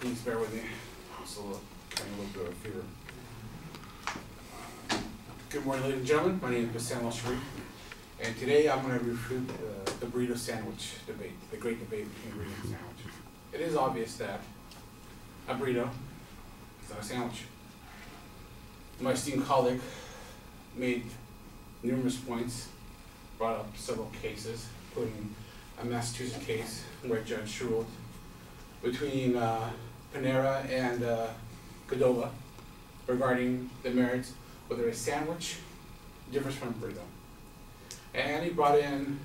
Please bear with me. I'm still carrying a little bit of fever. Good morning, ladies and gentlemen. My name is Samuel Sharif, and today I'm going to refute the burrito sandwich debate, the great debate between burrito and sandwich. It is obvious that a burrito is not a sandwich. My esteemed colleague made numerous points, brought up several cases, including a Massachusetts case where a judge ruled between Panera and Qdoba regarding the merits whether a sandwich differs from a burrito. And he brought in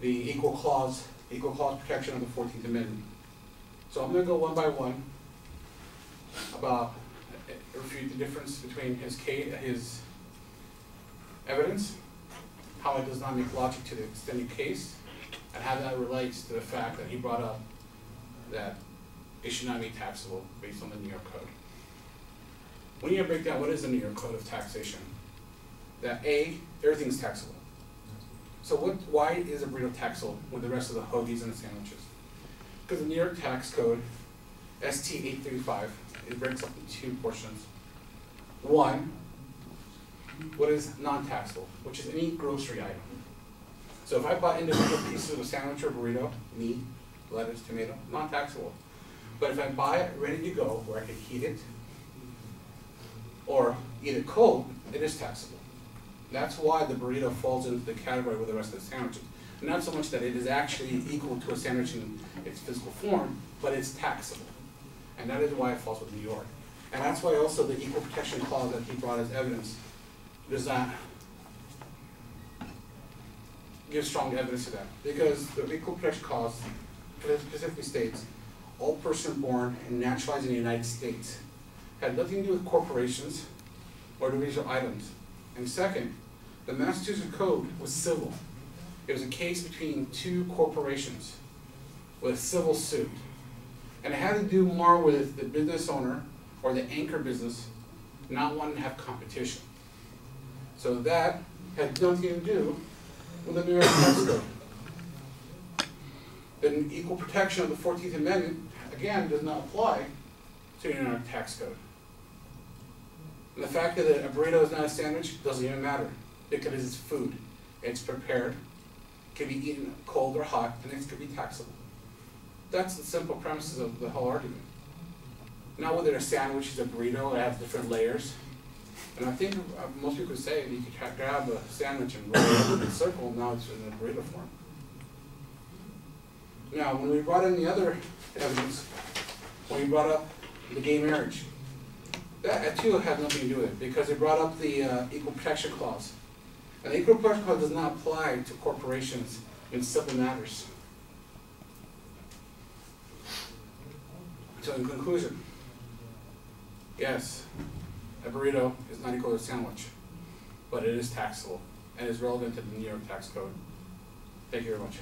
the equal clause protection of the 14th Amendment. So I'm going to go one by one about refute the difference between his evidence, how it does not make logic to the extended case, and how that relates to the fact that he brought up that it should not be taxable based on the New York Code. When you break down what is the New York Code of taxation, that everything's taxable. So why is a burrito taxable with the rest of the hoagies and the sandwiches? Because the New York Tax Code, ST 835, it breaks up into two portions. One, what is non-taxable, which is any grocery item. So if I buy individual pieces of a sandwich or burrito, meat, lettuce, tomato, non-taxable. But if I buy it ready to go, where I can heat it or eat it cold, it is taxable. That's why the burrito falls into the category with the rest of the sandwiches. Not so much that it is actually equal to a sandwich in its physical form, but it's taxable. And that is why it falls with New York. And that's why also the equal protection clause that he brought as evidence does not give strong evidence to that. Because the equal protection clause specifically states, all persons born and naturalized in the United States had nothing to do with corporations or individual items. And second, the Massachusetts Code was civil. It was a case between two corporations with a civil suit. And it had to do more with the business owner or the anchor business not wanting to have competition. So that had nothing to do with the New York Tax Code. The equal protection of the 14th Amendment, again, does not apply to the New York Tax Code. And the fact that a burrito is not a sandwich doesn't even matter, because it's food. It's prepared, can be eaten cold or hot, and it could be taxable. That's the simple premises of the whole argument. Not whether a sandwich is a burrito, it has different layers. And I think most people would say that you could grab a sandwich and roll it in a circle, now it's in a burrito form. Now, when we brought in the other evidence, when we brought up the gay marriage, that too had nothing to do with it, because it brought up the equal protection clause. And the equal protection clause does not apply to corporations in civil matters. So in conclusion, yes, a burrito is not equal to a sandwich, but it is taxable and is relevant to the New York Tax Code. Thank you very much.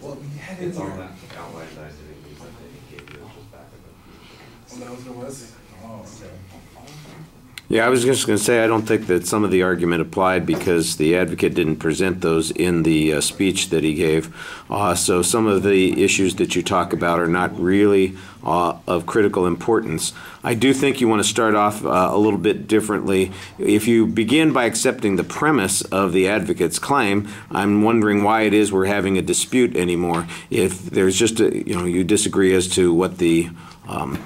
Well, we had It's it on here. that outline that I didn't use, I think it gave you just back of Oh, that was what it was? Oh, okay. Yeah, I was just going to say, I don't think that some of the argument applied because the advocate didn't present those in the speech that he gave. So some of the issues that you talk about are not really of critical importance. I do think you want to start off a little bit differently. If you begin by accepting the premise of the advocate's claim, I'm wondering why it is we're having a dispute anymore. If there's just you disagree as to what the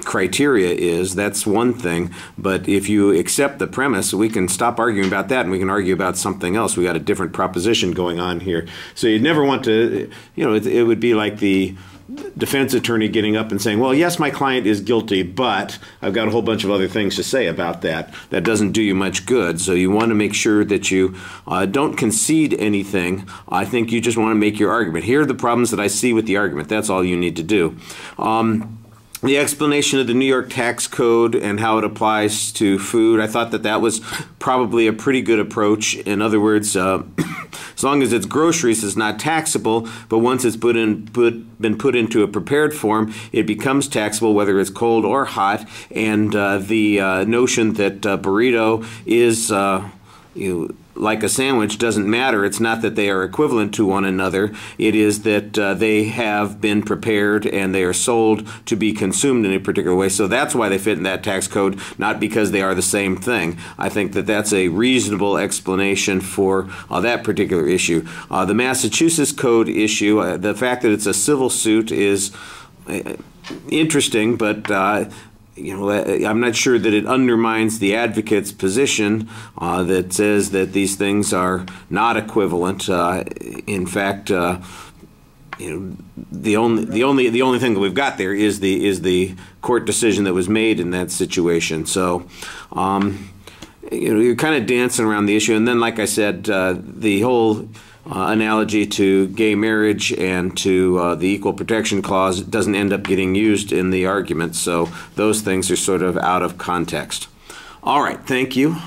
criteria is, that's one thing. But if you accept the premise, we can stop arguing about that and we can argue about something else. We got a different proposition going on here. So you'd never want to, it would be like the defense attorney getting up and saying, well, yes, my client is guilty, but I've got a whole bunch of other things to say about that. That doesn't do you much good. So you want to make sure that you don't concede anything. I think you just want to make your argument. Here are the problems that I see with the argument. That's all you need to do. The explanation of the New York tax code and how it applies to food, I thought that that was probably a pretty good approach. In other words, as long as it's groceries, it's not taxable, but once it's been put into a prepared form, it becomes taxable whether it's cold or hot. And the notion that burrito is like a sandwich doesn't matter. It's not that they are equivalent to one another. It is that they have been prepared and they are sold to be consumed in a particular way. So that's why they fit in that tax code, not because they are the same thing. I think that that's a reasonable explanation for that particular issue. The Massachusetts code issue, the fact that it's a civil suit is interesting, but I'm not sure that it undermines the advocate's position that says that these things are not equivalent. In fact, the only thing that we've got there is the court decision that was made in that situation. So, you're kind of dancing around the issue, and then, like I said, the whole analogy to gay marriage and to the Equal Protection Clause doesn't end up getting used in the argument, so those things are sort of out of context. All right, thank you.